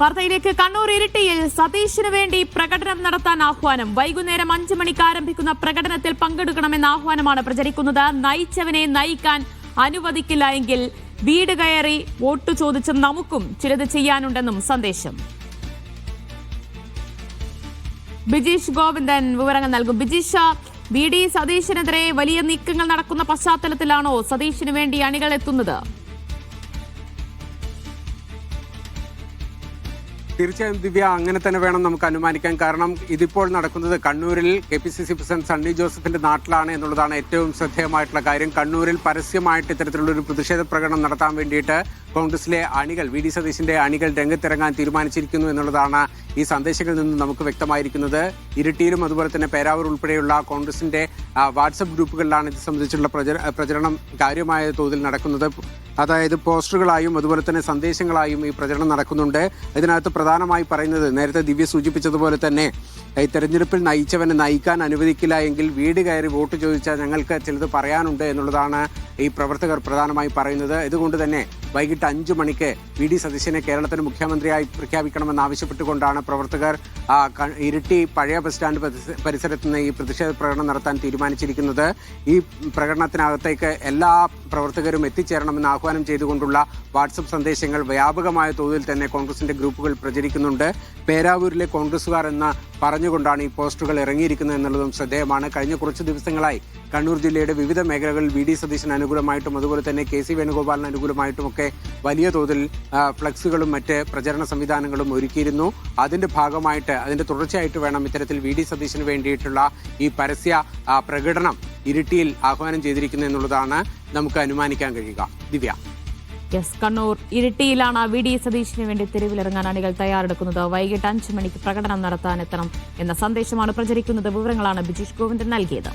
വാർത്തയിലേക്ക്. കണ്ണൂർ ഇരിട്ടിയിൽ സതീശിനു വേണ്ടി പ്രകടനം നടത്താൻ ആഹ്വാനം. വൈകുന്നേരം 5 മണിക്ക് ആരംഭിക്കുന്ന പ്രകടനത്തിൽ പങ്കെടുക്കണമെന്ന ആഹ്വാനമാണ് പ്രചരിക്കുന്നത്. നയിച്ചവനെ നയിക്കാൻ അനുവദിക്കില്ല എങ്കിൽ വീട് കയറി വോട്ട് ചോദിച്ച നമുക്കും ചിലത് ചെയ്യാനുണ്ടെന്നും സന്ദേശം. ബിജീഷ് ഗോവിന്ദൻ വിവരങ്ങൾ നൽകും. ബിജീഷ്, വി ഡി സതീശനെതിരെ വലിയ നീക്കങ്ങൾ നടക്കുന്ന പശ്ചാത്തലത്തിലാണോ സതീശിനു വേണ്ടി അണികൾ എത്തുന്നത്? തീർച്ചയായും ദിവ്യ, അങ്ങനെ തന്നെ വേണം നമുക്ക് അനുമാനിക്കാൻ. കാരണം ഇതിപ്പോൾ നടക്കുന്നത് കണ്ണൂരിൽ KPCC പ്രസിഡന്റ് സണ്ണി ജോസഫിന്റെ നാട്ടിലാണ് എന്നുള്ളതാണ് ഏറ്റവും ശ്രദ്ധേയമായിട്ടുള്ള കാര്യം. കണ്ണൂരിൽ പരസ്യമായിട്ട് ഇത്തരത്തിലുള്ള ഒരു പ്രതിഷേധ പ്രകടനം നടത്താൻ വേണ്ടിയിട്ട് കോൺഗ്രസിലെ അണികൾ, വി ഡി സതീശിന്റെ അണികൾ രംഗത്തിറങ്ങാൻ തീരുമാനിച്ചിരിക്കുന്നു എന്നുള്ളതാണ് ഈ സന്ദേശങ്ങളിൽ നിന്ന് നമുക്ക് വ്യക്തമായിരിക്കുന്നത്. ഇരിട്ടിയിലും അതുപോലെ തന്നെ പേരാവൂർ ഉൾപ്പെടെയുള്ള കോൺഗ്രസിന്റെ വാട്സപ്പ് ഗ്രൂപ്പുകളിലാണ് ഇത് സംബന്ധിച്ചുള്ള പ്രചരണം കാര്യമായ തോതിൽ നടക്കുന്നത്. അതായത് പോസ്റ്ററുകളായും അതുപോലെ തന്നെ സന്ദേശങ്ങളായും ഈ പ്രചരണം നടക്കുന്നുണ്ട്. ഇതിനകത്ത് പ്രധാനമായി പറയുന്നത്, നേരത്തെ ദിവ്യ സൂചിപ്പിച്ചതുപോലെ തന്നെ ഈ തെരഞ്ഞെടുപ്പിൽ നയിച്ചവനെ നയിക്കാൻ അനുവദിക്കില്ല എങ്കിൽ വീട് കയറി വോട്ട് ചോദിച്ചാൽ ഞങ്ങൾക്ക് ചിലത് പറയാനുണ്ട് എന്നുള്ളതാണ് ഈ പ്രവർത്തകർ പ്രധാനമായി പറയുന്നത്. ഇതുകൊണ്ട് തന്നെ വൈകിട്ട് 5 മണിക്ക് വി ഡി സതീശനെ കേരളത്തിന് മുഖ്യമന്ത്രിയായി പ്രഖ്യാപിക്കണമെന്ന് ആവശ്യപ്പെട്ടുകൊണ്ടാണ് പ്രവർത്തകർ ഇരിട്ടി പഴയ ബസ് സ്റ്റാൻഡ് പരിസരത്ത് നിന്ന് ഈ പ്രതിഷേധ പ്രകടനം നടത്താൻ തീരുമാനിച്ചിരിക്കുന്നത്. ഈ പ്രകടനത്തിനകത്തേക്ക് എല്ലാ പ്രവർത്തകരും എത്തിച്ചേരണമെന്ന് ആഹ്വാനം ചെയ്തുകൊണ്ടുള്ള വാട്സപ്പ് സന്ദേശങ്ങൾ വ്യാപകമായ തോതിൽ തന്നെ കോൺഗ്രസിന്റെ ഗ്രൂപ്പുകൾ പ്രചരിക്കുന്നുണ്ട്. പേരാവൂരിലെ കോൺഗ്രസുകാർ എന്ന് പറഞ്ഞുകൊണ്ടാണ് ഈ പോസ്റ്ററുകൾ ഇറങ്ങിയിരിക്കുന്നത് എന്നുള്ളതും ശ്രദ്ധേയമാണ്. കഴിഞ്ഞ കുറച്ച് ദിവസങ്ങളായി കണ്ണൂർ ജില്ലയുടെ വിവിധ മേഖലകളിൽ വി ഡി സതീശന് അനുകൂലമായിട്ടും അതുപോലെ തന്നെ KC വേണുഗോപാലിന് അനുകൂലമായിട്ടുമൊക്കെ വലിയ തോതിൽ ഫ്ലക്സുകളും മറ്റ് പ്രചരണ സംവിധാനങ്ങളും ഒരുക്കിയിരുന്നു. അതിന്റെ ഭാഗമായിട്ട്, അതിന്റെ തുടർച്ചയായിട്ട് വേണം ഇത്തരത്തിൽ വി ഡി സതീശന് വേണ്ടിയിട്ടുള്ള ഈ പരസ്യ പ്രകടനം ഇരിട്ടിയിൽ ആഹ്വാനം ചെയ്തിരിക്കുന്നത് എന്നുള്ളതാണ് നമുക്ക് അനുമാനിക്കാൻ കഴിയുക. ദിവ്യ. കണ്ണൂർ ഇരിട്ടിയിലാണ് വി ഡി സതീശിന് വേണ്ടി തെരുവിലിറങ്ങാൻ അണികൾ തയ്യാറെടുക്കുന്നത്. വൈകിട്ട് 5 മണിക്ക് പ്രകടനം നടത്താനെത്തണം എന്ന സന്ദേശമാണ് പ്രചരിക്കുന്നത്. വിവരങ്ങളാണ് ബിജീഷ് ഗോവിന്ദൻ നൽകിയത്.